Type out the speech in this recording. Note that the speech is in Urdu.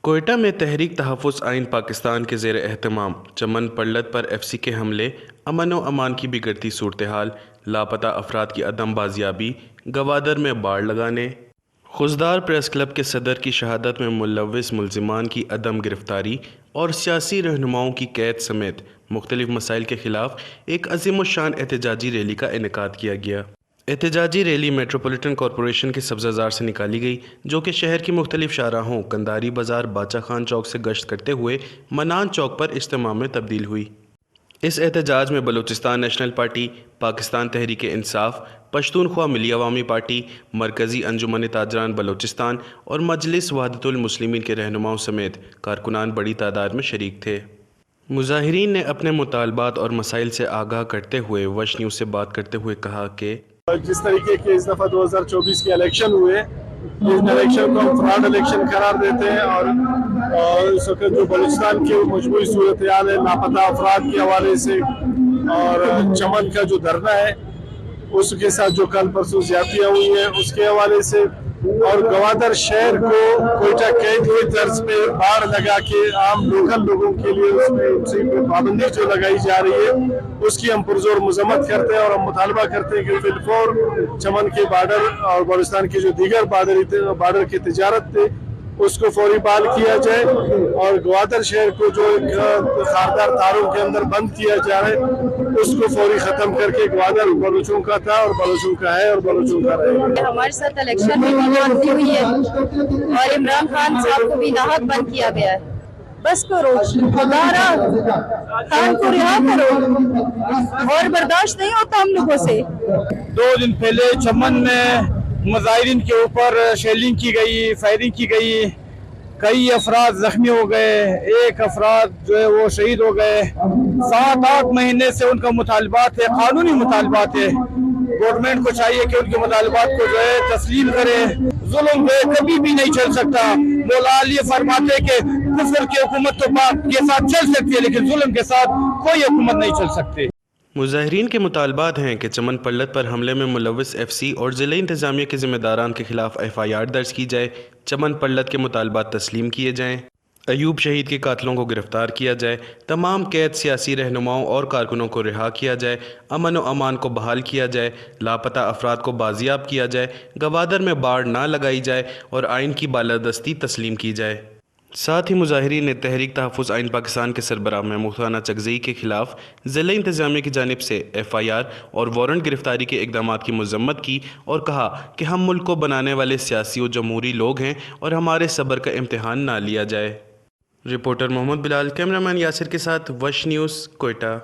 کوئٹہ میں تحریک تحفظ آئین پاکستان کے زیر اہتمام چمن پلت پر ایف سی کے حملے، امن و امان کی بگڑتی صورتحال، لاپتہ افراد کی عدم بازیابی، گوادر میں باڑ لگانے، خضدار پریس کلب کے صدر کی شہادت میں ملوث ملزمان کی عدم گرفتاری اور سیاسی رہنماؤں کی قید سمیت مختلف مسائل کے خلاف ایک عظیم الشان احتجاجی ریلی کا انعقاد کیا گیا۔ احتجاجی ریلی میٹروپولیٹن کارپوریشن کے سبزہ زار سے نکالی گئی، جو کہ شہر کی مختلف شاہراہوں کنداری بازار، باچا خان چوک سے گشت کرتے ہوئے منان چوک پر اجتماع میں تبدیل ہوئی۔ اس احتجاج میں بلوچستان نیشنل پارٹی، پاکستان تحریک انصاف، پشتونخوا ملی عوامی پارٹی، مرکزی انجمن تاجران بلوچستان اور مجلس وحدت المسلمین کے رہنماؤں سمیت کارکنان بڑی تعداد میں شریک تھے۔ مظاہرین نے اپنے مطالبات اور مسائل سے آگاہ کرتے ہوئے وش نیوز سے بات کرتے ہوئے کہا کہ جس طریقے کے اس دفعہ 2024 کے الیکشن ہوئے، اس الیکشن کو ہم فراڈ الیکشن قرار دیتے ہیں اور اس وقت جو بلوچستان کی مجموعی صورتحال ہے لاپتہ افراد کے حوالے سے اور چمن کا جو دھرنا ہے اس کے ساتھ جو کل پرسوں زیادتیاں ہوئی ہیں اس کے حوالے سے، اور گوادر شہر کو کوئٹہ قید کی طرز پہ باڑ لگا کے عام لوکل لوگوں کے لیے اس میں پابندی جو لگائی جا رہی ہے اس کی ہم پرزور مذمت کرتے ہیں، اور ہم مطالبہ کرتے ہیں کہ فی الفور چمن کے بارڈر اور بلوچستان کے جو دیگر بارڈر کی تجارت تھے اس کو فوری بحال کیا جائے، اور گوادر شہر کو جو خاردار تاروں کے اندر بند کیا جا رہا ہے اس کو فوری ختم کر کے گوادر بلوچوں کا تھا اور بلوچوں کا ہے اور بلوچوں کا رہے گا۔ ہمارے ساتھ الیکشن میں بھی معاملے ہوئی ہے اور عمران خان صاحب کو بھی ناحق بند کیا گیا ہے۔ بس کرو خدارا، خان کو رہا کرو، اور برداشت نہیں ہوتا ہم لوگوں سے۔ 2 دن پہلے چمن میں مظاہرین کے اوپر شیلنگ کی گئی، فائرنگ کی گئی، کئی افراد زخمی ہو گئے، 1 افراد جو ہے وہ شہید ہو گئے۔ 7-8 مہینے سے ان کا مطالبات ہے، قانونی مطالبات ہے، گورنمنٹ کو چاہیے کہ ان کے مطالبات کو جو ہے تسلیم کرے۔ ظلم کبھی بھی نہیں چل سکتا۔ مولا علی فرماتے کہ کفر کی حکومت تو پاک کے ساتھ چل سکتی ہے لیکن ظلم کے ساتھ کوئی حکومت نہیں چل سکتی۔ مظاہرین کے مطالبات ہیں کہ چمن پلت پر حملے میں ملوث ایف سی اور ضلع انتظامیہ کے ذمہ داران کے خلاف FIR درج کی جائے، چمن پلت کے مطالبات تسلیم کیے جائیں، ایوب شہید کے قاتلوں کو گرفتار کیا جائے، تمام قید سیاسی رہنماؤں اور کارکنوں کو رہا کیا جائے، امن و امان کو بحال کیا جائے، لاپتہ افراد کو بازیاب کیا جائے، گوادر میں باڑ نہ لگائی جائے اور آئین کی بالادستی تسلیم کی جائے۔ ساتھ ہی مظاہرین نے تحریک تحفظ آئین پاکستان کے سربراہ محمود خان چکزئی کے خلاف ضلع انتظامیہ کی جانب سے FIR اور وارنٹ گرفتاری کے اقدامات کی مذمت کی اور کہا کہ ہم ملک کو بنانے والے سیاسی و جمہوری لوگ ہیں اور ہمارے صبر کا امتحان نہ لیا جائے۔ رپورٹر محمد بلال، کیمرہ مین یاسر کے ساتھ وش نیوز، کوئٹہ۔